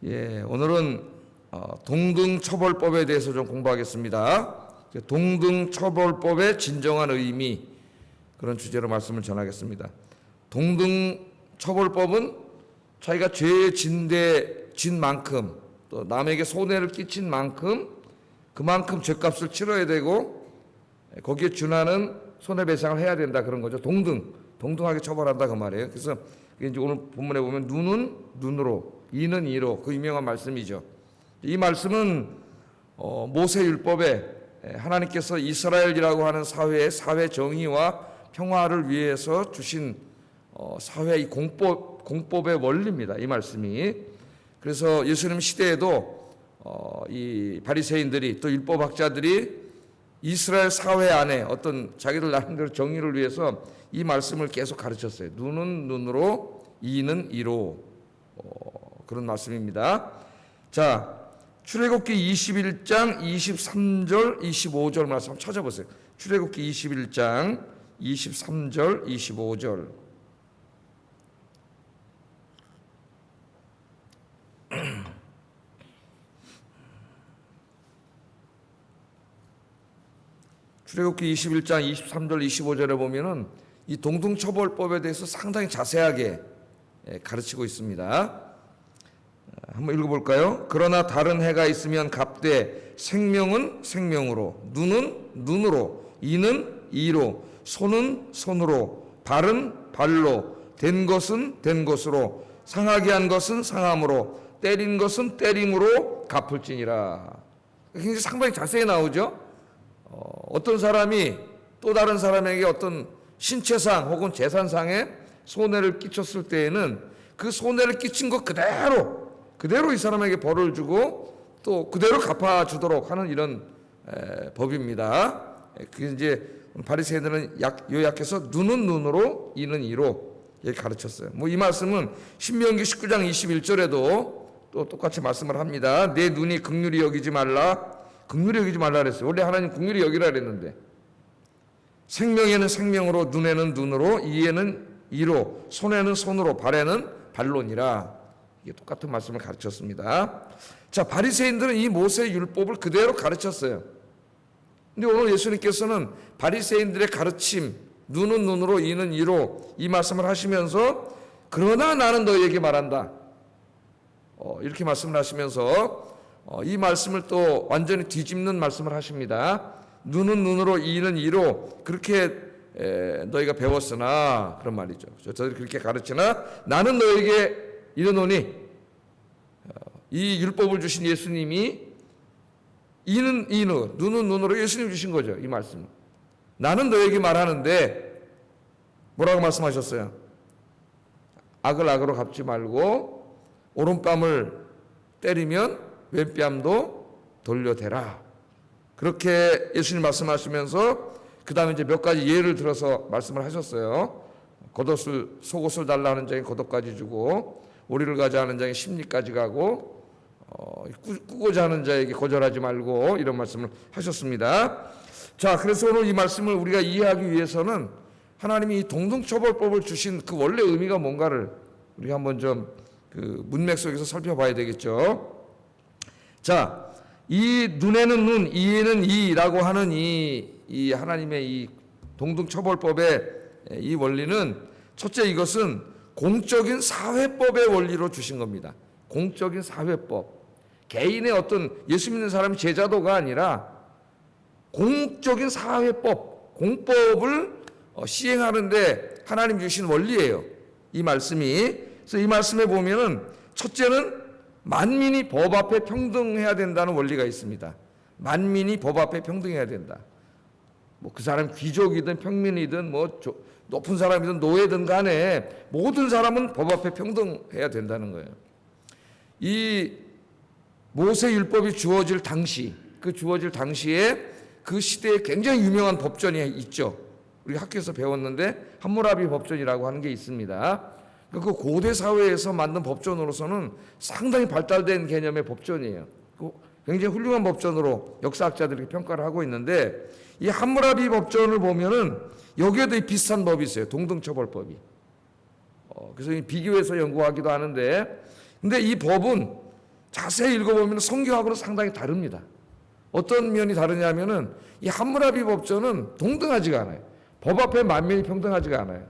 예, 오늘은 동등처벌법에 대해서 좀 공부하겠습니다. 동등처벌법의 진정한 의미, 그런 주제로 말씀을 전하겠습니다. 동등처벌법은 자기가 죄에 진 만큼, 또 남에게 손해를 끼친 만큼 그만큼 죄값을 치러야 되고 거기에 준하는 손해배상을 해야 된다, 그런 거죠. 동등하게 처벌한다, 그 말이에요. 그래서 이제 오늘 본문에 보면 눈은 눈으로, 이는 이로, 그 유명한 말씀이죠. 이 말씀은 모세율법에 하나님께서 이스라엘이라고 하는 사회의 사회 정의와 평화를 위해서 주신 사회의 공법의 원리입니다, 이 말씀이. 그래서 예수님 시대에도 이 바리새인들이, 또 율법학자들이 이스라엘 사회 안에 어떤 자기들 나름대로 정의를 위해서 이 말씀을 계속 가르쳤어요. 눈은 눈으로, 이는 이로, 그런 말씀입니다. 자, 출애굽기 21장 23절 25절 말씀 한번 찾아보세요. 출애굽기 21장 23절 25절. 출애굽기 21장 23절 25절에 보면은 이 동등처벌법에 대해서 상당히 자세하게 가르치고 있습니다. 한번 읽어볼까요? 그러나 다른 해가 있으면 갑되 생명은 생명으로, 눈은 눈으로, 이는 이로, 손은 손으로, 발은 발로, 된 것은 된 것으로, 상하게 한 것은 상함으로, 때린 것은 때림으로 갚을지니라. 굉장히 상당히 자세히 나오죠. 어떤 사람이 또 다른 사람에게 어떤 신체상 혹은 재산상의 손해를 끼쳤을 때에는 그 손해를 끼친 것 그대로 이 사람에게 벌을 주고 또 그대로 갚아주도록 하는 이런 법입니다. 그게 이제 바리새인들은 요약해서 눈은 눈으로, 이는 이로 이렇게 가르쳤어요. 이 말씀은 신명기 19장 21절에도 또 똑같이 말씀을 합니다. 내 눈이 긍휼히 여기지 말라. 긍휼히 여기지 말라 그랬어요. 원래 하나님 긍휼히 여기라 그랬는데, 생명에는 생명으로, 눈에는 눈으로, 이에는 이로, 손에는 손으로, 발에는 발로니라. 이게 똑같은 말씀을 가르쳤습니다. 자, 바리새인들은 이 모세 율법을 그대로 가르쳤어요. 근데 오늘 예수님께서는 바리새인들의 가르침, 눈은 눈으로, 이는 이로, 이 말씀을 하시면서 그러나 나는 너희에게 말한다, 이렇게 말씀을 하시면서 이 말씀을 또 완전히 뒤집는 말씀을 하십니다. 눈은 눈으로, 이는 이로, 그렇게 너희가 배웠으나, 그런 말이죠. 저들이 그렇게 가르치나 나는 너희에게 이르노니, 이 율법을 주신 예수님이 이는 이는, 눈은 눈으로 예수님 주신 거죠. 이 말씀. 나는 너희에게 말하는데 뭐라고 말씀하셨어요? 악을 악으로 갚지 말고 오른뺨을 때리면 왼뺨도 돌려대라. 그렇게 예수님 말씀하시면서 그 다음에 이제 몇 가지 예를 들어서 말씀을 하셨어요. 속옷을 달라 하는 자에게 겉옷까지 주고, 오리를 가자 하는 자에게 심리까지 가고, 꾸고자 하는 자에게 거절하지 말고, 이런 말씀을 하셨습니다. 자, 그래서 오늘 이 말씀을 우리가 이해하기 위해서는 하나님이 이 동등처벌법을 주신 그 원래 의미가 뭔가를 우리가 한번 좀 그 문맥 속에서 살펴봐야 되겠죠. 자, 이 눈에는 눈, 이에는 이라고 하는 이 하나님의 이 동등처벌법의 이 원리는, 첫째, 이것은 공적인 사회법의 원리로 주신 겁니다. 공적인 사회법. 개인의 어떤 예수 믿는 사람이 제자도가 아니라 공적인 사회법, 공법을 시행하는데 하나님 주신 원리예요, 이 말씀이. 그래서 이 말씀에 보면은 첫째는 만민이 법 앞에 평등해야 된다는 원리가 있습니다. 만민이 법 앞에 평등해야 된다. 그 사람 귀족이든 평민이든 높은 사람이든 노예든 간에 모든 사람은 법 앞에 평등해야 된다는 거예요. 이 모세 율법이 주어질 당시, 그 주어질 당시에 그 시대에 굉장히 유명한 법전이 있죠. 우리 학교에서 배웠는데 함무라비 법전이라고 하는 게 있습니다. 그 고대 사회에서 만든 법전으로서는 상당히 발달된 개념의 법전이에요. 굉장히 훌륭한 법전으로 역사학자들이 평가를 하고 있는데, 이 함무라비 법전을 보면은 여기에도 비슷한 법이 있어요. 동등처벌법이. 그래서 비교해서 연구하기도 하는데, 근데 이 법은 자세히 읽어보면 성경하고는 상당히 다릅니다. 어떤 면이 다르냐면은 이 함무라비 법전은 동등하지가 않아요. 법 앞에 만민이 평등하지가 않아요.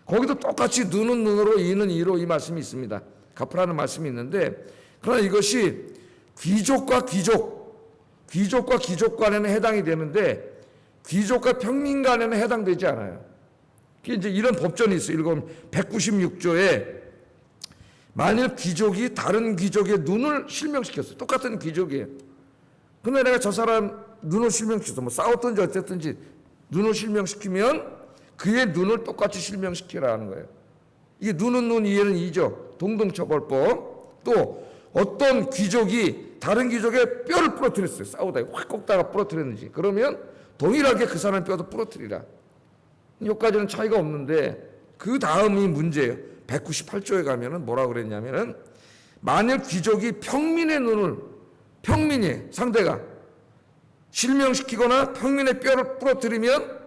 거기도 똑같이 눈은 눈으로 이는 이로 이 말씀이 있습니다. 갚으라는 말씀이 있는데, 그러나 이것이 귀족과 귀족 간에는 해당이 되는데 귀족과 평민 간에는 해당되지 않아요. 이제 이런 법전이 있어요. 읽으면 196조에 만일 귀족이 다른 귀족의 눈을 실명시켰어요. 똑같은 귀족이에요. 근데 내가 저 사람 눈을 실명시켰어. 뭐 싸웠든지 어쨌든지 눈을 실명시키면 그의 눈을 똑같이 실명시키라는 거예요. 이게 눈은 눈, 이에는 이죠. 동등처벌법. 또 어떤 귀족이 다른 귀족의 뼈를 부러뜨렸어요. 싸우다 확 꺾다가 부러뜨렸는지. 그러면 동일하게 그 사람의 뼈도 부러뜨리라. 여기까지는 차이가 없는데 그 다음이 문제예요. 198조에 가면은 뭐라 그랬냐면은 만일 귀족이 평민의 눈을 평민이 상대가 실명시키거나 평민의 뼈를 부러뜨리면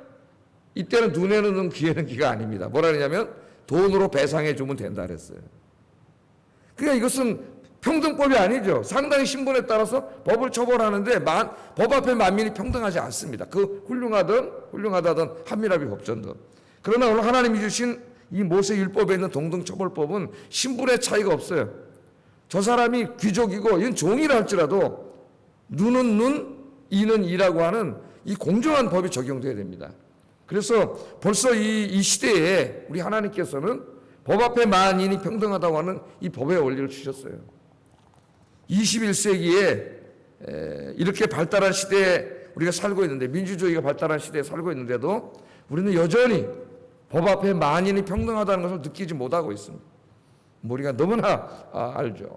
이때는 눈에는 눈, 귀에는 귀가 아닙니다. 뭐라 그러냐면 돈으로 배상해 주면 된다 그랬어요. 그러니까 이것은 평등법이 아니죠. 상당히 신분에 따라서 법을 처벌하는데 법 앞에 만민이 평등하지 않습니다. 그 훌륭하다던 함미라비 법전도. 그러나 오늘 하나님이 주신 이 모세 율법에 있는 동등처벌법은 신분의 차이가 없어요. 저 사람이 귀족이고 이건 종이라 할지라도 눈은 눈, 이는 이라고 하는 이 공정한 법이 적용돼야 됩니다. 그래서 벌써 이 시대에 우리 하나님께서는 법 앞에 만인이 평등하다고 하는 이 법의 원리를 주셨어요. 21세기에 이렇게 발달한 시대에 우리가 살고 있는데, 민주주의가 발달한 시대에 살고 있는데도 우리는 여전히 법 앞에 만인이 평등하다는 것을 느끼지 못하고 있습니다. 우리가 너무나 알죠.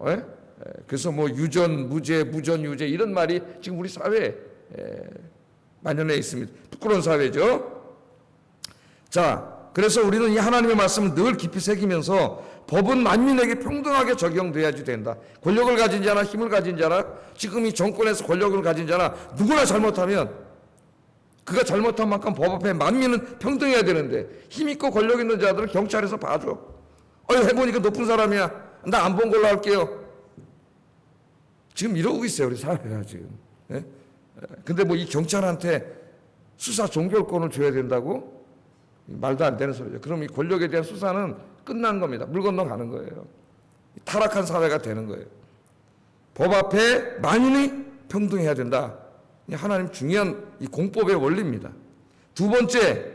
그래서 뭐 유전, 무죄, 무전, 유죄 이런 말이 지금 우리 사회에 만연해 있습니다. 부끄러운 사회죠. 자, 그래서 우리는 이 하나님의 말씀을 늘 깊이 새기면서 법은 만민에게 평등하게 적용돼야지 된다. 권력을 가진 자나 힘을 가진 자나 지금 이 정권에서 권력을 가진 자나 누구나 잘못하면 그가 잘못한 만큼 법 앞에 만민은 평등해야 되는데 힘 있고 권력 있는 자들은 경찰에서 봐줘. 해보니까 높은 사람이야. 나 안 본 걸로 할게요. 지금 이러고 있어요. 우리 사회가 지금. 근데 뭐 이 경찰한테 수사 종결권을 줘야 된다고? 말도 안 되는 소리죠. 그럼 이 권력에 대한 수사는 끝난 겁니다. 물 건너가는 거예요. 타락한 사회가 되는 거예요. 법 앞에 만인이 평등해야 된다. 하나님 중요한 이 공법의 원리입니다. 두 번째,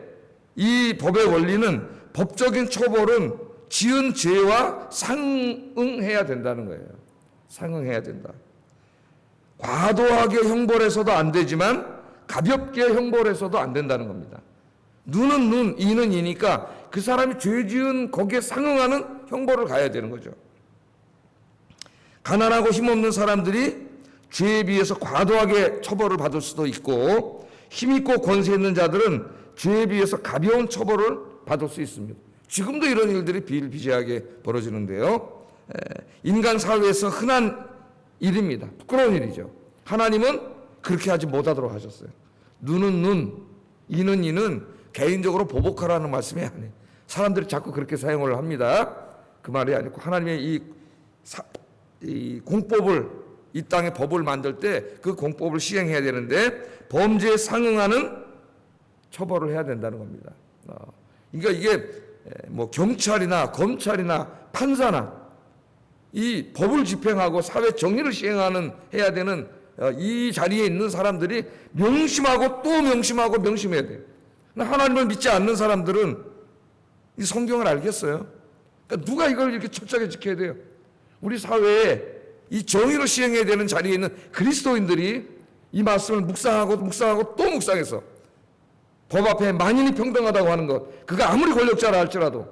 이 법의 원리는 법적인 처벌은 지은 죄와 상응해야 된다는 거예요. 상응해야 된다. 과도하게 형벌해서도 안 되지만 가볍게 형벌해서도 안 된다는 겁니다. 눈은 눈, 이는 이니까 그 사람이 죄 지은 거기에 상응하는 형벌을 가야 되는 거죠. 가난하고 힘없는 사람들이 죄에 비해서 과도하게 처벌을 받을 수도 있고 힘있고 권세 있는 자들은 죄에 비해서 가벼운 처벌을 받을 수 있습니다. 지금도 이런 일들이 비일비재하게 벌어지는데요. 인간 사회에서 흔한 일입니다. 부끄러운 일이죠. 하나님은 그렇게 하지 못하도록 하셨어요. 눈은 눈, 이는 이는 개인적으로 보복하라는 말씀이 아니에요. 사람들이 자꾸 그렇게 사용을 합니다. 그 말이 아니고 하나님의 이 공법을 이 땅에 법을 만들 때 그 공법을 시행해야 되는데 범죄에 상응하는 처벌을 해야 된다는 겁니다. 그러니까 이게 뭐 경찰이나 검찰이나 판사나 이 법을 집행하고 사회 정의를 해야 되는 이 자리에 있는 사람들이 명심하고 또 명심하고 명심해야 돼요. 하나님을 믿지 않는 사람들은 이 성경을 알겠어요. 그러니까 누가 이걸 이렇게 철저하게 지켜야 돼요? 우리 사회에 이 정의를 시행해야 되는 자리에 있는 그리스도인들이 이 말씀을 묵상하고 또 묵상해서 법 앞에 만인이 평등하다고 하는 것, 그가 아무리 권력자라 할지라도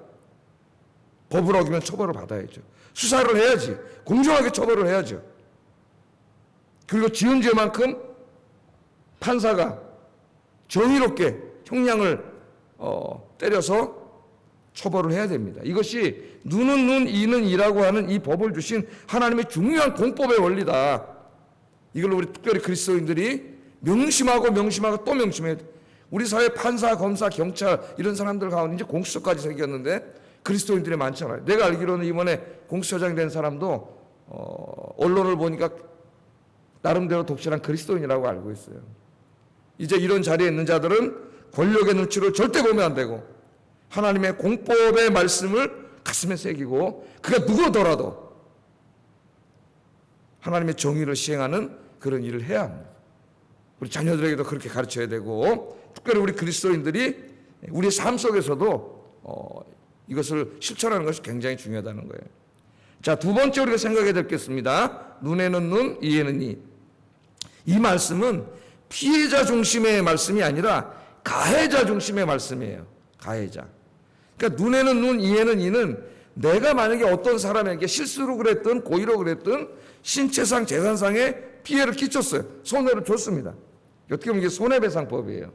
법을 어기면 처벌을 받아야죠. 수사를 해야지. 공정하게 처벌을 해야죠. 그리고 지은 죄만큼 판사가 정의롭게 형량을 때려서 처벌을 해야 됩니다. 이것이 눈은 눈, 이는 이라고 하는 이 법을 주신 하나님의 중요한 공법의 원리다. 이걸 우리 특별히 그리스도인들이 명심하고 또 명심해야 돼. 우리 사회 판사, 검사, 경찰 이런 사람들 가운데 이제 공수처까지 생겼는데 그리스도인들이 많잖아요. 내가 알기로는 이번에 공수처장이 된 사람도 언론을 보니까 나름대로 독실한 그리스도인이라고 알고 있어요. 이제 이런 자리에 있는 자들은 권력의 눈치를 절대 보면 안 되고 하나님의 공법의 말씀을 가슴에 새기고 그가 누구더라도 하나님의 정의를 시행하는 그런 일을 해야 합니다. 우리 자녀들에게도 그렇게 가르쳐야 되고 특별히 우리 그리스도인들이 우리의 삶 속에서도 이것을 실천하는 것이 굉장히 중요하다는 거예요. 자, 두 번째 우리가 생각해야 되겠습니다. 눈에는 눈, 이에는 이. 이 말씀은 피해자 중심의 말씀이 아니라 가해자 중심의 말씀이에요. 가해자. 그러니까 눈에는 눈, 이에는 이는 내가 만약에 어떤 사람에게 실수로 그랬든 고의로 그랬든 신체상 재산상의 피해를 끼쳤어요. 손해를 줬습니다. 어떻게 보면 이게 손해배상법이에요.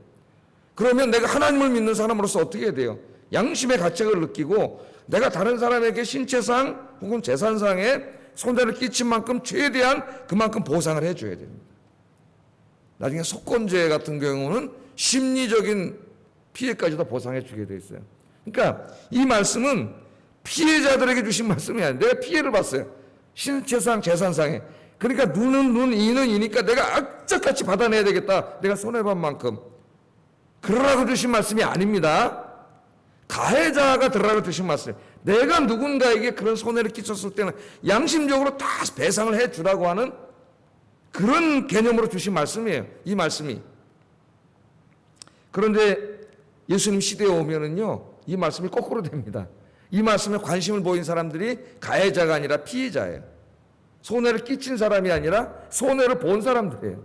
그러면 내가 하나님을 믿는 사람으로서 어떻게 해야 돼요? 양심의 가책을 느끼고 내가 다른 사람에게 신체상 혹은 재산상의 손해를 끼친 만큼 최대한 그만큼 보상을 해줘야 됩니다. 나중에 속건죄 같은 경우는 심리적인 피해까지도 보상해 주게 돼 있어요. 그러니까 이 말씀은 피해자들에게 주신 말씀이 아니라 내가 피해를 봤어요. 신체상 재산상에. 그러니까 눈은 눈, 이는 이니까 내가 악착같이 받아내야 되겠다. 내가 손해본 만큼. 그러라고 주신 말씀이 아닙니다. 가해자가 들으라고 주신 말씀. 내가 누군가에게 그런 손해를 끼쳤을 때는 양심적으로 다 배상을 해주라고 하는 그런 개념으로 주신 말씀이에요. 이 말씀이. 그런데 예수님 시대에 오면은요, 이 말씀이 거꾸로 됩니다. 이 말씀에 관심을 보인 사람들이 가해자가 아니라 피해자예요. 손해를 끼친 사람이 아니라 손해를 본 사람들이에요.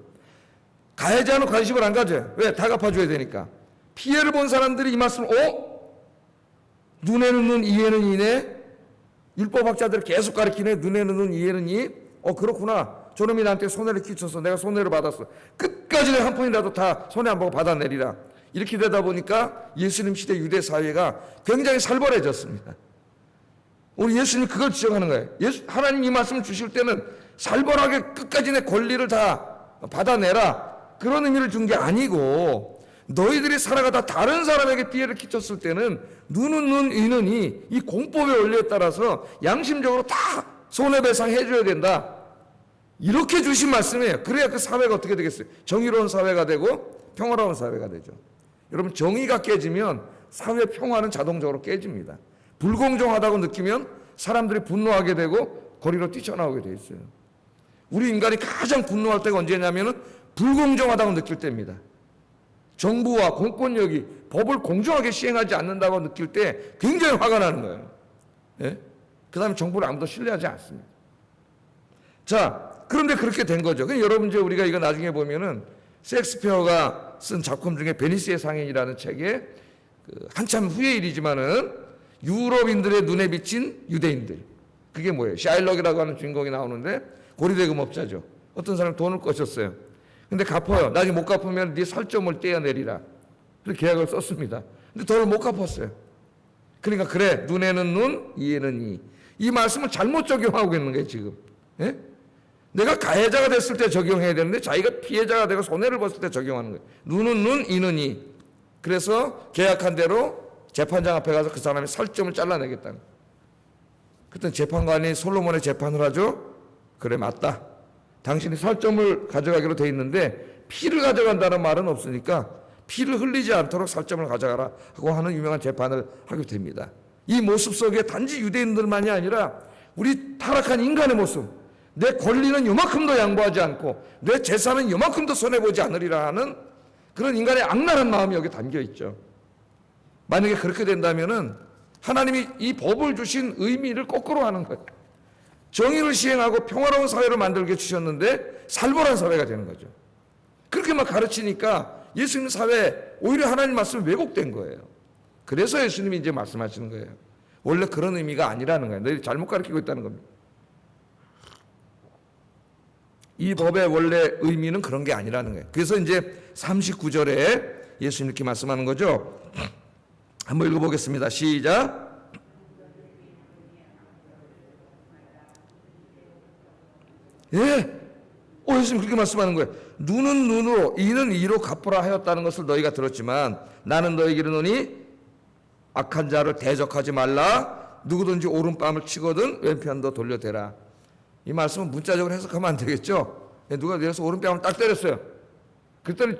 가해자는 관심을 안 가져요. 왜? 다 갚아줘야 되니까. 피해를 본 사람들이 이 말씀을 눈에는 눈, 이에는 이네. 율법학자들이 계속 가르치네. 눈에는 눈, 이에는 이. 그렇구나. 저놈이 나한테 손해를 끼쳐서 내가 손해를 받았어. 끝까지 내가 한 푼이라도 다 손해 안 보고 받아내리라. 이렇게 되다 보니까 예수님 시대 유대 사회가 굉장히 살벌해졌습니다. 우리 예수님 그걸 지적하는 거예요. 하나님 이 말씀을 주실 때는 살벌하게 끝까지 내 권리를 다 받아내라. 그런 의미를 준 게 아니고 너희들이 살아가다 다른 사람에게 피해를 끼쳤을 때는 눈은 눈, 이는 이 공법의 원리에 따라서 양심적으로 다 손해배상 해줘야 된다. 이렇게 주신 말씀이에요. 그래야 그 사회가 어떻게 되겠어요? 정의로운 사회가 되고 평화로운 사회가 되죠. 여러분, 정의가 깨지면 사회 평화는 자동적으로 깨집니다. 불공정하다고 느끼면 사람들이 분노하게 되고 거리로 뛰쳐나오게 돼 있어요. 우리 인간이 가장 분노할 때가 언제냐면은 불공정하다고 느낄 때입니다. 정부와 공권력이 법을 공정하게 시행하지 않는다고 느낄 때 굉장히 화가 나는 거예요. 예? 그 다음에 정부를 아무도 신뢰하지 않습니다. 자, 그런데 그렇게 된 거죠. 여러분, 이제 우리가 이거 나중에 보면은 셰익스피어가 쓴 작품 중에 베니스의 상인이라는 책에 한참 후의 일이지만은 유럽인들의 눈에 비친 유대인들. 그게 뭐예요? 샤일록이라고 하는 주인공이 나오는데 고리대금업자죠. 어떤 사람이 돈을 꿔줬어요. 근데 갚아요. 나중에 못 갚으면 네 살점을 떼어내리라. 그래서 계약을 썼습니다. 근데 돈을 못 갚았어요. 그러니까 그래, 눈에는 눈, 이에는 이. 이 말씀을 잘못 적용하고 있는 거예요, 지금. 예? 내가 가해자가 됐을 때 적용해야 되는데 자기가 피해자가 되고 손해를 봤을 때 적용하는 거예요. 눈은 눈, 이는 이. 그래서 계약한 대로 재판장 앞에 가서 그 사람의 살점을 잘라내겠다는 거예요. 그때 재판관이 솔로몬의 재판을 하죠. 그래, 맞다. 당신이 살점을 가져가기로 돼 있는데 피를 가져간다는 말은 없으니까 피를 흘리지 않도록 살점을 가져가라 하고 하는 유명한 재판을 하게 됩니다. 이 모습 속에 단지 유대인들만이 아니라 우리 타락한 인간의 모습, 내 권리는 요만큼도 양보하지 않고 내 재산은 요만큼도 손해보지 않으리라 하는 그런 인간의 악랄한 마음이 여기 담겨 있죠. 만약에 그렇게 된다면은 하나님이 이 법을 주신 의미를 거꾸로 하는 거예요. 정의를 시행하고 평화로운 사회를 만들게 주셨는데 살벌한 사회가 되는 거죠. 그렇게 막 가르치니까 예수님 사회 오히려 하나님 말씀이 왜곡된 거예요. 그래서 예수님이 이제 말씀하시는 거예요. 원래 그런 의미가 아니라는 거예요. 너희들이 잘못 가르치고 있다는 겁니다. 이 법의 원래 의미는 그런 게 아니라는 거예요. 그래서 이제 39절에 예수님 이렇게 말씀하는 거죠. 한번 읽어보겠습니다. 시작. 예. 예수님 그렇게 말씀하는 거예요. 눈은 눈으로, 이는 이로 갚으라 하였다는 것을 너희가 들었지만 나는 너희에게 이르노니 악한 자를 대적하지 말라. 누구든지 오른뺨을 치거든 왼편도 돌려대라. 이 말씀은 문자적으로 해석하면 안 되겠죠? 누가 내려서 오른뺨을 딱 때렸어요. 그랬더니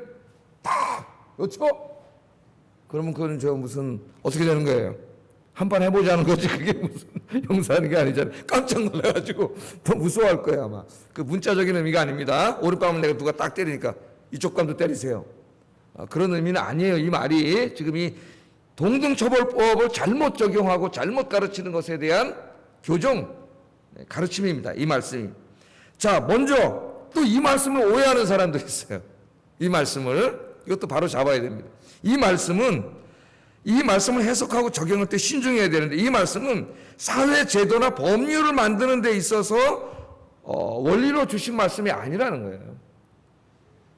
팍! 그렇죠? 그러면 그건 무슨 어떻게 되는 거예요? 한판 해보자는 거지. 그게 무슨 용서하는 게 아니잖아요. 깜짝 놀라가지고 더 무서워할 거예요 아마. 그 문자적인 의미가 아닙니다. 오른뺨을 내가 누가 딱 때리니까 이쪽 뺨도 때리세요. 그런 의미는 아니에요. 이 말이 지금 이 동등처벌법을 잘못 적용하고 잘못 가르치는 것에 대한 교정 가르침입니다. 이 말씀이. 자, 먼저 또 이 말씀을 오해하는 사람도 있어요. 이 말씀을 이것도 바로 잡아야 됩니다. 이 말씀을 해석하고 적용할 때 신중해야 되는데, 이 말씀은 사회 제도나 법률을 만드는 데 있어서 원리로 주신 말씀이 아니라는 거예요.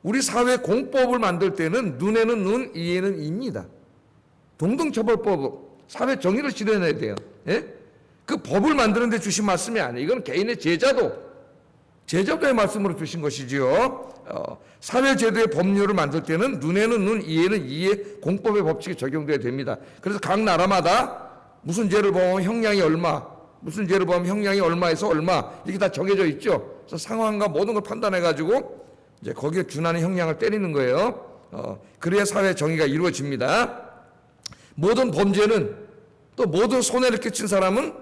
우리 사회 공법을 만들 때는 눈에는 눈, 이에는 이입니다. 동등처벌법, 사회 정의를 실현해야 돼요. 예? 그 법을 만드는 데 주신 말씀이 아니에요. 이건 개인의 제자도의 말씀으로 주신 것이지요. 사회제도의 법률을 만들 때는 눈에는 눈, 이에는 이의 공법의 법칙이 적용돼야 됩니다. 그래서 각 나라마다 무슨 죄를 범하면 형량이 얼마, 무슨 죄를 범하면 형량이 얼마에서 얼마, 이게 다 정해져 있죠. 그래서 상황과 모든 걸 판단해가지고 이제 거기에 준하는 형량을 때리는 거예요. 그래야 사회 정의가 이루어집니다. 모든 범죄는, 또 모든 손해를 끼친 사람은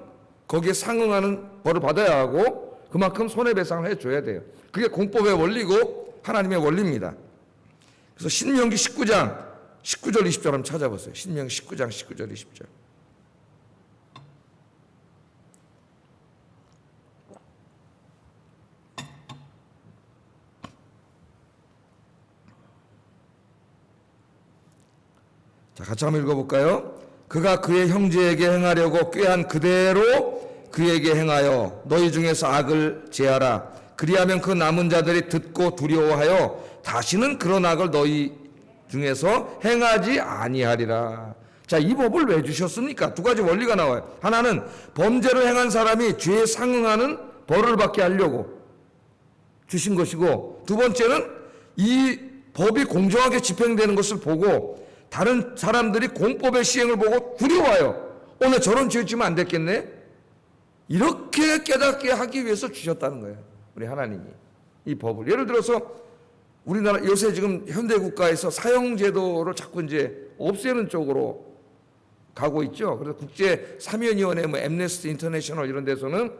거기에 상응하는 벌을 받아야 하고 그만큼 손해배상을 해줘야 돼요. 그게 공법의 원리고 하나님의 원리입니다. 그래서 신명기 19장 19절 20절 한번 찾아보세요. 신명기 19장 19절 20절. 자, 같이 한번 읽어볼까요? 그가 그의 형제에게 행하려고 꾀한 그대로 그에게 행하여 너희 중에서 악을 제하라. 그리하면 그 남은 자들이 듣고 두려워하여 다시는 그런 악을 너희 중에서 행하지 아니하리라. 자, 이 법을 왜 주셨습니까? 두 가지 원리가 나와요. 하나는 범죄를 행한 사람이 죄에 상응하는 벌을 받게 하려고 주신 것이고, 두 번째는 이 법이 공정하게 집행되는 것을 보고 다른 사람들이 공법의 시행을 보고 두려워하여 나 저런 죄 지으면 안 됐겠네? 이렇게 깨닫게 하기 위해서 주셨다는 거예요. 우리 하나님이 이 법을. 예를 들어서 우리나라 요새 지금 현대 국가에서 사형제도를 자꾸 이제 없애는 쪽으로 가고 있죠. 그래서 국제 사면위원회, 앰네스티 인터내셔널 이런 데서는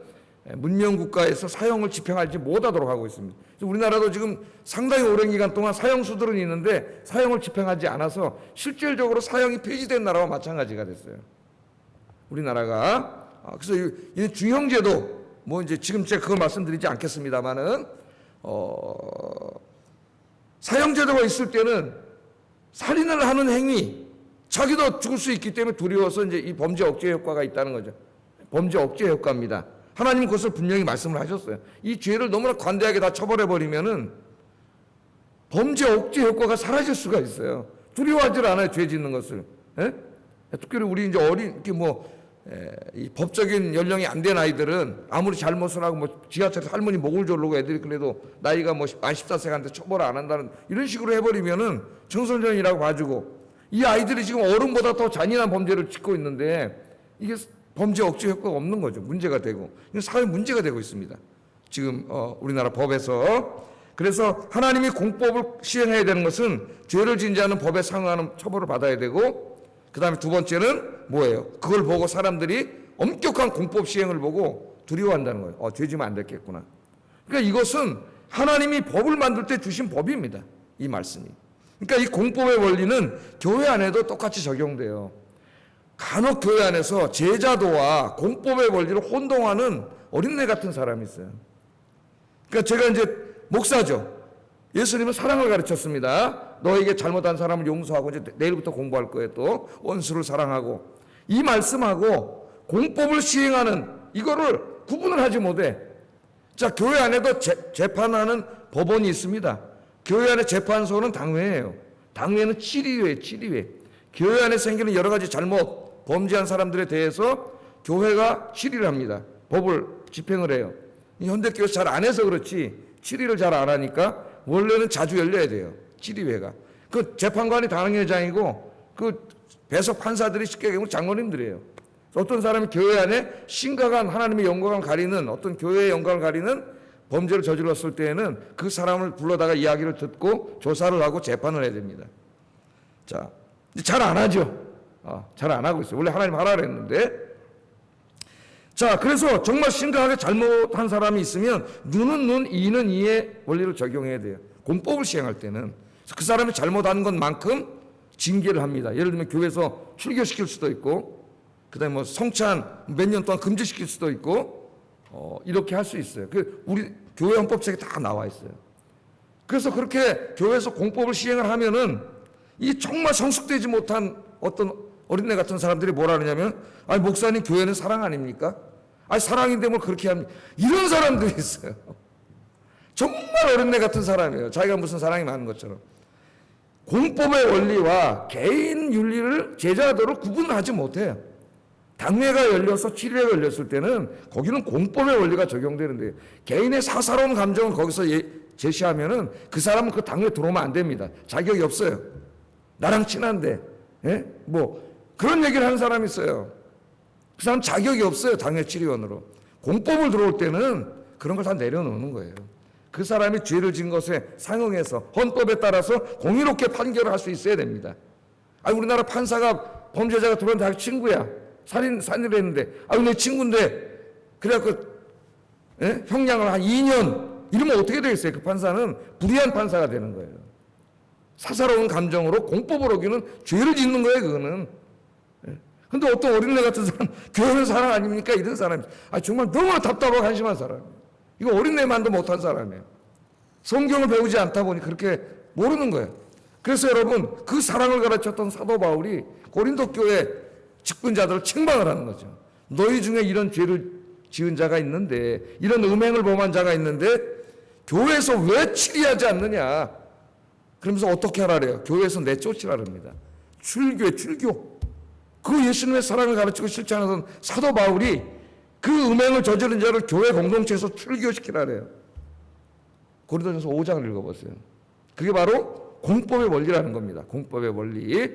문명 국가에서 사형을 집행하지 못하도록 하고 있습니다. 그래서 우리나라도 지금 상당히 오랜 기간 동안 사형수들은 있는데 사형을 집행하지 않아서 실질적으로 사형이 폐지된 나라와 마찬가지가 됐어요. 우리나라가. 그래서 이 중형제도 이제 지금 제가 그걸 말씀드리지 않겠습니다만은 사형제도가 있을 때는 살인을 하는 행위, 자기도 죽을 수 있기 때문에 두려워서 이제 이 범죄 억제 효과가 있다는 거죠. 범죄 억제 효과입니다. 하나님 그것을 분명히 말씀을 하셨어요. 이 죄를 너무나 관대하게 다 처벌해 버리면은 범죄 억제 효과가 사라질 수가 있어요. 두려워하지 않아요, 죄 짓는 것을. 예? 특별히 우리 이제 이렇게 이 법적인 연령이 안 된 아이들은 아무리 잘못을 하고 지하철에서 할머니 목을 조르고 애들이 그래도 나이가 만 14세한테 처벌을 안 한다는 이런 식으로 해버리면은 청소년이라고 봐주고, 이 아이들이 지금 어른보다 더 잔인한 범죄를 짓고 있는데 이게 범죄 억제 효과가 없는 거죠. 문제가 되고 사회 문제가 되고 있습니다. 지금 우리나라 법에서. 그래서 하나님이 공법을 시행해야 되는 것은 죄를 지은 자는 법에 상응하는 처벌을 받아야 되고, 그 다음에 두 번째는 뭐예요? 그걸 보고 사람들이 엄격한 공법 시행을 보고 두려워한다는 거예요. 죄 지면 안 됐겠구나. 그러니까 이것은 하나님이 법을 만들 때 주신 법입니다. 이 말씀이. 그러니까 이 공법의 원리는 교회 안에도 똑같이 적용돼요. 간혹 교회 안에서 제자도와 공법의 원리를 혼동하는 어린애 같은 사람이 있어요. 그러니까 제가 이제 목사죠. 예수님은 사랑을 가르쳤습니다. 너에게 잘못한 사람을 용서하고, 이제 내일부터 공부할 거예요. 또 원수를 사랑하고. 이 말씀하고 공법을 시행하는 이거를 구분을 하지 못해. 자, 교회 안에도 재판하는 법원이 있습니다. 교회 안에 재판소는 당회예요. 당회는 치리회. 교회 안에 생기는 여러 가지 잘못 범죄한 사람들에 대해서 교회가 치리를 합니다. 법을 집행을 해요. 현대교회에서 잘 안 해서 그렇지 치리를 잘 안 하니까 원래는 자주 열려야 돼요. 치리회가. 그 재판관이 당회장이고 그 배석 판사들이 쉽게 얘기하면 장로님들이에요. 어떤 사람이 교회 안에 심각한 하나님의 영광을 가리는 어떤 교회의 영광을 가리는 범죄를 저질렀을 때에는 그 사람을 불러다가 이야기를 듣고 조사를 하고 재판을 해야 됩니다. 자, 잘 안 하죠. 잘 안 하고 있어요. 원래 하나님 하라 그랬는데. 자, 그래서 정말 심각하게 잘못한 사람이 있으면 눈은 눈, 이는 이의 원리를 적용해야 돼요. 공법을 시행할 때는 그 사람이 잘못한 것만큼 징계를 합니다. 예를 들면 교회에서 출교시킬 수도 있고, 그다음에 뭐 성찬 몇 년 동안 금지시킬 수도 있고, 이렇게 할 수 있어요. 우리 교회 헌법책에 다 나와 있어요. 그래서 그렇게 교회에서 공법을 시행을 하면은 이 정말 성숙되지 못한 어떤 어린애 같은 사람들이 뭐라 그러냐면, 아니 목사님 교회는 사랑 아닙니까? 아니 사랑인데 뭘 그렇게 합니까? 이런 사람들이 있어요. 정말 어린애 같은 사람이에요. 자기가 무슨 사랑이 많은 것처럼. 공법의 원리와 개인 윤리를 제자도로 구분하지 못해요. 당회가 열려서 치료회가 열렸을 때는 거기는 공법의 원리가 적용되는데, 개인의 사사로운 감정을 거기서 제시하면은 그 사람은 그 당회에 들어오면 안 됩니다. 자격이 없어요. 나랑 친한데, 뭐 그런 얘기를 하는 사람이 있어요. 그 사람 자격이 없어요. 당회 치료원으로. 공법을 들어올 때는 그런 걸 다 내려놓는 거예요. 그 사람이 죄를 지은 것에 상응해서 헌법에 따라서 공의롭게 판결을 할 수 있어야 됩니다. 우리나라 판사가 범죄자가 들어온 자기 친구야. 살인을 했는데, 내 친구인데, 그래갖고, 형량을 한 2년, 이러면 어떻게 되겠어요? 그 판사는 불의한 판사가 되는 거예요. 사사로운 감정으로 공법을 어기는 죄를 짓는 거예요, 그거는. 근데 어떤 어린애 같은 사람, 교회는 사람 아닙니까? 이런 사람이, 정말 너무나 답답하고 한심한 사람이에요. 이거 어린애만도 못한 사람이에요. 성경을 배우지 않다 보니 그렇게 모르는 거예요. 그래서 여러분, 그 사랑을 가르쳤던 사도 바울이 고린도 교회 직분자들을 책망을 하는 거죠. 너희 중에 이런 죄를 지은 자가 있는데, 이런 음행을 범한 자가 있는데 교회에서 왜 치리하지 않느냐. 그러면서 어떻게 하라래요? 교회에서 내쫓으라 합니다. 출교. 그 예수님의 사랑을 가르치고 실천하던 사도 바울이 그 음행을 저지른 자를 교회 공동체에서 출교시키라래요. 고린도전서 5장을 읽어보세요. 그게 바로 공법의 원리라는 겁니다. 공법의 원리.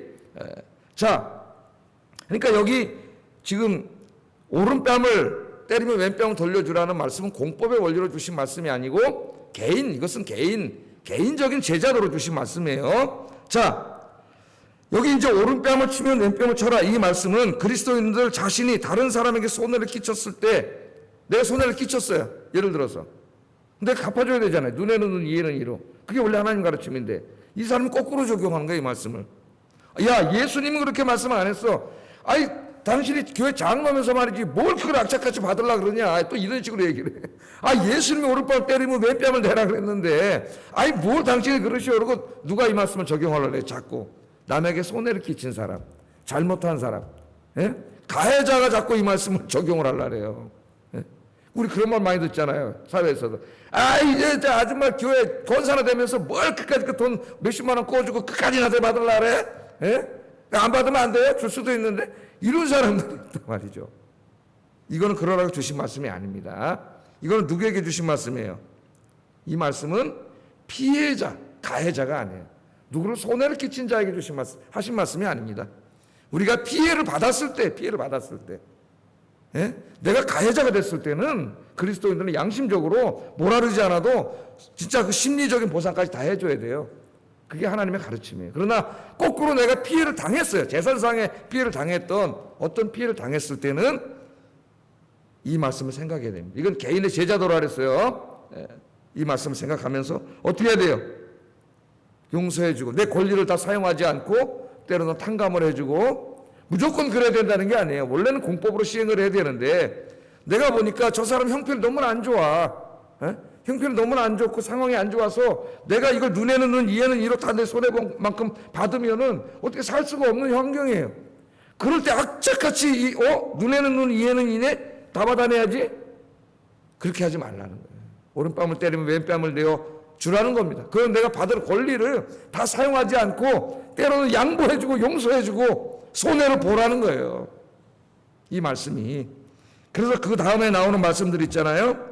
자, 그러니까 여기 지금 오른뺨을 때리면 왼뺨을 돌려주라는 말씀은 공법의 원리로 주신 말씀이 아니고 이것은 개인적인 제자도로 주신 말씀이에요. 자, 여기 이제 오른뺨을 치면 왼뺨을 쳐라, 이 말씀은 그리스도인들 자신이 다른 사람에게 손해를 끼쳤을 때, 내가 손해를 끼쳤어요. 예를 들어서. 근데 갚아줘야 되잖아요. 눈에는 눈, 이에는 이로. 그게 원래 하나님 가르침인데, 이 사람은 거꾸로 적용한 거예요, 이 말씀을. 야, 예수님은 그렇게 말씀 안 했어. 당신이 교회 장로면서 말이지 뭘 그걸 악착같이 받으려고 그러냐. 또 이런 식으로 얘기를 해. 예수님이 오른뺨을 때리면 왼뺨을 대라 그랬는데, 뭘 당신이 그러시오. 그러고 누가 이 말씀을 적용하려고 해, 자꾸. 남에게 손해를 끼친 사람, 잘못한 사람, 가해자가 자꾸 이 말씀을 적용을 하려고 해요. 우리 그런 말 많이 듣잖아요, 사회에서도. 이제 아줌마 교회 권사나 되면서 뭘 끝까지 그 돈 몇십만 원 꿔주고 끝까지 나한테 받으려고 그래? 안 받으면 안 돼요? 줄 수도 있는데. 이런 사람들이 있단 말이죠. 이거는 그러라고 주신 말씀이 아닙니다. 이거는 누구에게 주신 말씀이에요? 이 말씀은 피해자, 가해자가 아니에요. 누구를 손해를 끼친 자에게 하신 말씀이 아닙니다. 우리가 피해를 받았을 때, 내가 가해자가 됐을 때는 그리스도인들은 양심적으로 뭐라 그러지 않아도 진짜 그 심리적인 보상까지 다 해줘야 돼요. 그게 하나님의 가르침이에요. 그러나 거꾸로 내가 피해를 당했어요. 재산상의 피해를 당했던 어떤 피해를 당했을 때는 이 말씀을 생각해야 됩니다. 이건 개인의 제자도라 그랬어요. 이 말씀을 생각하면서 어떻게 해야 돼요? 용서해주고, 내 권리를 다 사용하지 않고 때로는 탕감을 해주고, 무조건 그래야 된다는 게 아니에요. 원래는 공법으로 시행을 해야 되는데, 내가 보니까 저 사람 형편이 너무나 안 좋아. 형편이 너무나 안 좋고 상황이 안 좋아서 내가 이걸 눈에는 눈, 이에는 이로 다 내 손해만큼 받으면은 어떻게 살 수가 없는 환경이에요. 그럴 때 악착같이 눈에는 눈, 이에는 이네 다 받아내야지? 그렇게 하지 말라는 거예요. 오른뺨을 때리면 왼뺨을 내어 주라는 겁니다. 그건 내가 받을 권리를 다 사용하지 않고 때로는 양보해주고 용서해주고 손해를 보라는 거예요. 이 말씀이. 그래서 그 다음에 나오는 말씀들 있잖아요.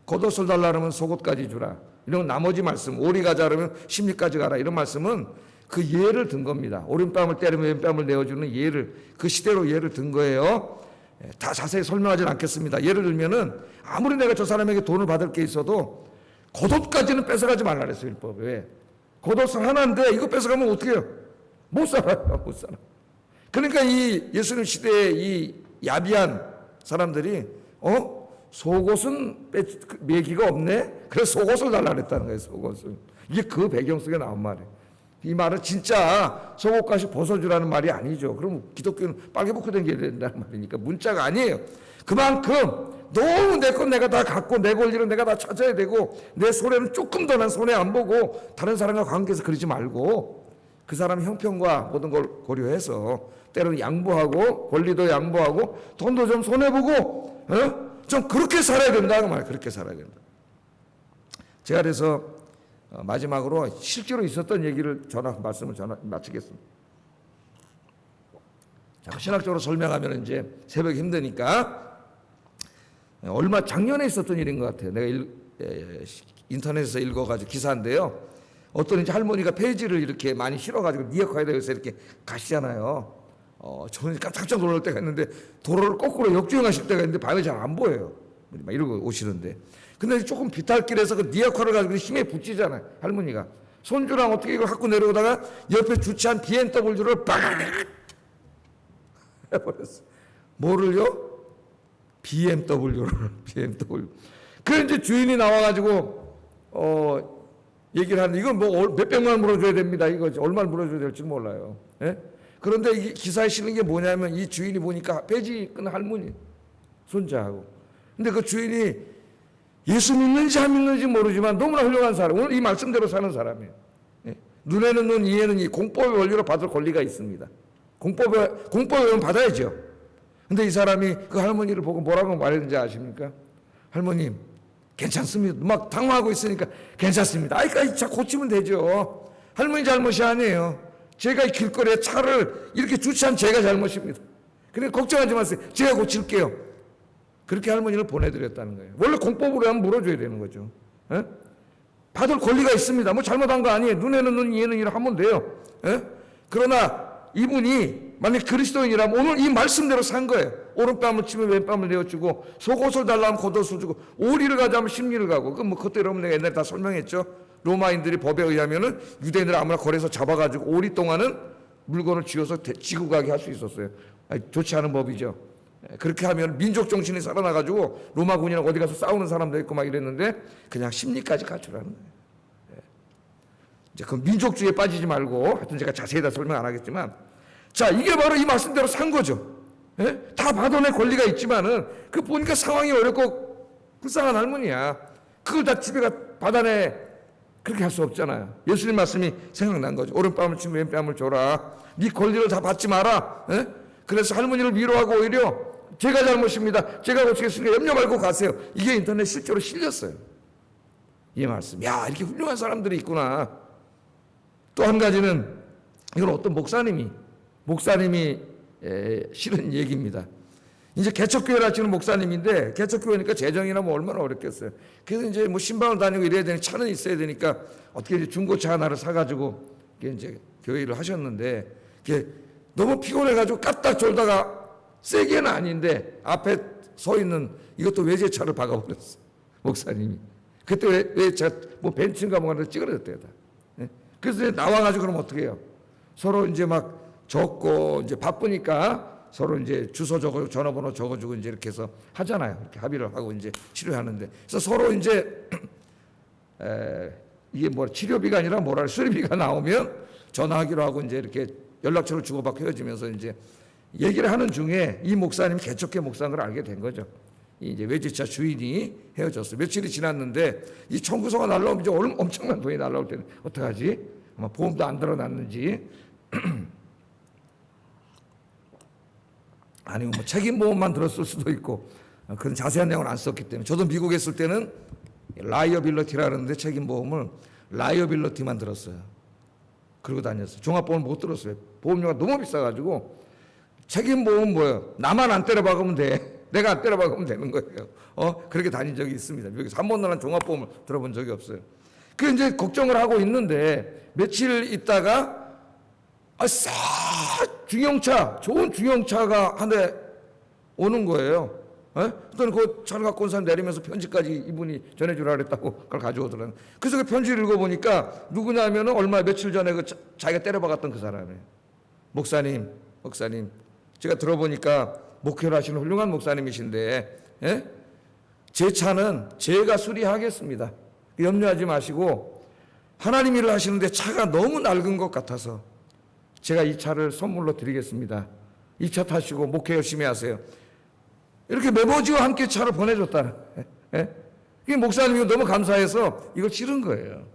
겉옷을 달라 그러면 속옷까지 주라. 이런 나머지 말씀, 오리가 자르면 심리까지 가라. 이런 말씀은 그 예를 든 겁니다. 오른뺨을 때리면 왼뺨을 내어주는 예를, 그 시대로 예를 든 거예요. 다 자세히 설명하지는 않겠습니다. 예를 들면은 아무리 내가 저 사람에게 돈을 받을 게 있어도 겉옷까지는 뺏어가지 말라 그랬어요, 율법에. 왜? 겉옷은 하나인데 이거 뺏어가면 어떻게 해요? 못 살아요, 못 살아. 그러니까 이 예수님 시대에 이 야비한 사람들이 속옷은 매기가 없네? 그래서 속옷을 달라 그랬다는 거예요, 속옷을. 이게 그 배경 속에 나온 말이에요. 이 말은 진짜 속옷까지 벗어주라는 말이 아니죠. 그럼 기독교는 빨개 벗고 다녀야 된다는 말이니까 문자가 아니에요. 그만큼 너무 내 건 내가 다 갖고 내 권리는 내가 다 찾아야 되고 내 손해는 조금 더 난 손해 안 보고 다른 사람과 관계에서 그러지 말고 그 사람의 형편과 모든 걸 고려해서 때로는 양보하고 권리도 양보하고 돈도 좀 손해보고 좀 그렇게 살아야 된다 그 말. 그렇게 살아야 된다. 제가 그래서 마지막으로 실제로 있었던 얘기를 말씀을 마치겠습니다. 신학적으로 설명하면 이제 새벽에 힘드니까 작년에 있었던 일인 것 같아요. 내가 인터넷에서 읽어가지고 기사인데요. 어떤 이제 할머니가 페이지를 이렇게 많이 실어가지고 니어카에다가 이렇게 가시잖아요. 저는 깜짝 놀랄 때가 있는데 도로를 거꾸로 역주행하실 때가 있는데 밤에 잘 안 보여요. 막 이러고 오시는데. 근데 조금 비탈길에서 그 니어카를 가지고 힘에 붙이잖아요. 할머니가. 손주랑 어떻게 이걸 갖고 내려오다가 옆에 주차한 BMW를 빡 해버렸어. 뭐를요? BMW. 그래 이제 주인이 나와가지고 얘기를 하는데 이건 뭐 몇백만 원 물어줘야 됩니다. 이거 얼마를 물어줘야 될지 몰라요. 예? 그런데 이 기사에 실린 게 뭐냐면 이 주인이 보니까 폐지 끈 할머니 손자하고. 근데 그 주인이 예수 믿는지 안 믿는지 모르지만 너무나 훌륭한 사람. 오늘 이 말씀대로 사는 사람이에요. 예? 눈에는 눈, 이에는 이 공법의 원리로 받을 권리가 있습니다. 공법의 원리는 받아야죠. 근데 이 사람이 그 할머니를 보고 뭐라고 말했는지 아십니까? 할머님, 괜찮습니다. 막 당황하고 있으니까 괜찮습니다. 아이까 자 고치면 되죠. 할머니 잘못이 아니에요. 제가 이 길거리에 차를 이렇게 주차한 제가 잘못입니다. 그러니까 걱정하지 마세요. 제가 고칠게요. 그렇게 할머니를 보내드렸다는 거예요. 원래 공법으로 하면 물어줘야 되는 거죠. 에? 받을 권리가 있습니다. 뭐 잘못한 거 아니에요. 눈에는 눈, 이에는 이를 하면 돼요. 에? 그러나 이분이 만약 그리스도인이라면 오늘 이 말씀대로 산 거예요. 오른뺨을 치면 왼뺨을 내어주고 속옷을 달라면 겉옷을 주고 오리를 가자면 십리를 가고 그것도 여러분 내가 옛날에 다 설명했죠. 로마인들이 법에 의하면은 유대인을 아무나 거리에서 잡아가지고 오리 동안은 물건을 쥐어서 지고 가게 할 수 있었어요. 좋지 않은 법이죠. 그렇게 하면 민족 정신이 살아나가지고 로마군이랑 어디 가서 싸우는 사람도 있고 막 이랬는데 그냥 심리까지 갖추라는 거예요. 이제 그 민족주의에 빠지지 말고 하여튼 제가 자세히 다 설명 안 하겠지만 자 이게 바로 이 말씀대로 산 거죠. 예? 다 받아낼 권리가 있지만은 그 보니까 상황이 어렵고 불쌍한 할머니야. 그걸 다 집에 받아내 그렇게 할 수 없잖아요. 예수님 말씀이 생각난 거죠. 오른뺨을 치면 왼뺨을 줘라. 네 권리를 다 받지 마라. 예? 그래서 할머니를 위로하고 오히려 제가 잘못입니다. 제가 고치겠으니까 염려 말고 가세요. 이게 인터넷 실제로 실렸어요. 이 말씀. 야 이렇게 훌륭한 사람들이 있구나. 또 한 가지는 이건 어떤 목사님이 실은 얘기입니다. 이제 개척교회를 하시는 목사님인데 개척교회니까 재정이나 뭐 얼마나 어렵겠어요. 그래서 이제 뭐 신방을 다니고 이래야 되니 차는 있어야 되니까 어떻게 이제 중고차 하나를 사가지고 이제 교회를 하셨는데 너무 피곤해가지고 까딱 졸다가 세게는 아닌데 앞에 서 있는 이것도 외제차를 박아버렸어. 목사님이. 그때 외제차 뭐 벤츠인가 뭔가 찌그러졌대요. 다. 그래서 이제 나와가지고 그럼 어떻게 해요? 서로 이제 막 적고 이제 바쁘니까 서로 이제 주소 적어 전화번호 적어주고 이제 이렇게 해서 하잖아요. 이렇게 합의를 하고 이제 치료하는데 그래서 서로 이제 이게 뭐 치료비가 아니라 수리비가 나오면 전화하기로 하고 이제 이렇게 연락처를 주고받고 헤어지면서 이제 얘기를 하는 중에 이 목사님이 개척교 목사인 걸 알게 된 거죠. 이제 외제차 주인이 헤어졌어요. 며칠이 지났는데 이 청구서가 날라오면 이제 엄청난 돈이 날라올 때는 어떡하지? 아마 보험도 안 들어놨는지 아니면 뭐 책임보험만 들었을 수도 있고 그런 자세한 내용을 안 썼기 때문에 저도 미국에 있을 때는 라이어빌러티라는데 책임보험을 라이어빌러티만 들었어요. 그러고 다녔어요. 종합보험을 못 들었어요. 보험료가 너무 비싸가지고 책임보험 뭐예요? 나만 안 때려박으면 돼. 내가 안 때려박으면 되는 거예요. 그렇게 다닌 적이 있습니다. 미국에서 한 번도 난 종합보험을 들어본 적이 없어요. 그 이제 걱정을 하고 있는데 며칠 있다가 싹 중형차, 좋은 중형차가 한 대 오는 거예요. 그랬더니 그 차를 갖고 온 사람 내리면서 편지까지 이분이 전해주라 그랬다고 그걸 가져오더라고요. 그래서 그 편지를 읽어보니까 누구냐면은 얼마 며칠 전에 그 자기가 때려박았던 그 사람이에요. 목사님, 제가 들어보니까 목회를 하시는 훌륭한 목사님이신데, 제 차는 제가 수리하겠습니다. 염려하지 마시고 하나님 일을 하시는데 차가 너무 낡은 것 같아서 제가 이 차를 선물로 드리겠습니다. 이 차 타시고 목회 열심히 하세요. 이렇게 메모지와 함께 차를 보내줬다는. 이 목사님이 너무 감사해서 이걸 치른 거예요.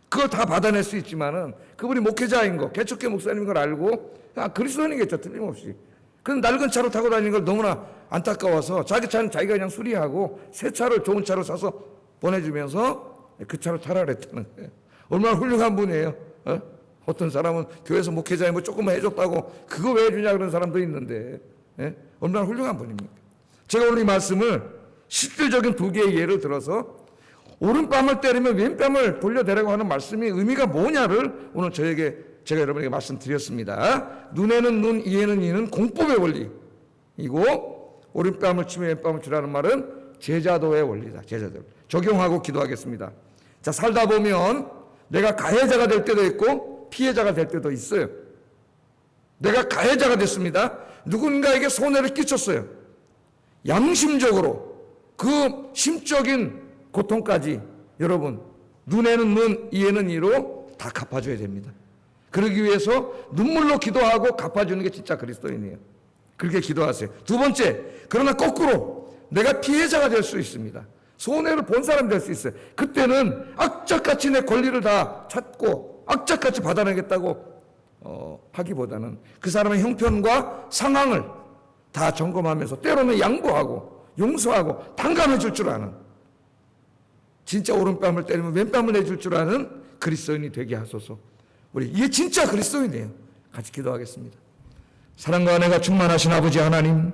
그걸 다 받아낼 수 있지만은 그분이 목회자인 거, 개척교 목사님인 걸 알고 그리스도인이겠죠, 틀림없이. 그런 낡은 차를 타고 다니는 걸 너무나 안타까워서 자기 차는 자기가 그냥 수리하고 새 차를, 좋은 차를 사서 보내주면서 그 차를 타라 그랬다는 거예요. 얼마나 훌륭한 분이에요. 어떤 사람은 교회에서 목회자에 뭐 조금만 해줬다고 그거 왜 해주냐 그런 사람도 있는데, 얼마나 훌륭한 분입니까? 제가 오늘 이 말씀을 실질적인 두 개의 예를 들어서 오른뺨을 때리면 왼뺨을 돌려대라고 하는 말씀이 의미가 뭐냐를 오늘 제가 여러분에게 말씀드렸습니다. 눈에는 눈, 이에는 이는 공법의 원리이고, 오른뺨을 치면 왼뺨을 주라는 말은 제자도의 원리다. 제자도. 적용하고 기도하겠습니다. 자, 살다 보면 내가 가해자가 될 때도 있고 피해자가 될 때도 있어요. 내가 가해자가 됐습니다. 누군가에게 손해를 끼쳤어요. 양심적으로 그 심적인 고통까지 여러분 눈에는 눈, 이에는 이로 다 갚아줘야 됩니다. 그러기 위해서 눈물로 기도하고 갚아주는 게 진짜 그리스도인이에요. 그렇게 기도하세요. 두 번째, 그러나 거꾸로 내가 피해자가 될 수 있습니다. 손해를 본 사람이 될 수 있어요. 그때는 악착같이 내 권리를 다 찾고 악착같이 받아내겠다고 하기보다는 그 사람의 형편과 상황을 다 점검하면서 때로는 양보하고 용서하고 단감해 줄 줄 아는, 진짜 오른뺨을 때리면 왼뺨을 내줄 줄 아는 그리스도인이 되게 하소서. 우리 이게 진짜 그리스도인이에요. 같이 기도하겠습니다. 사랑과 은혜가 충만하신 아버지 하나님,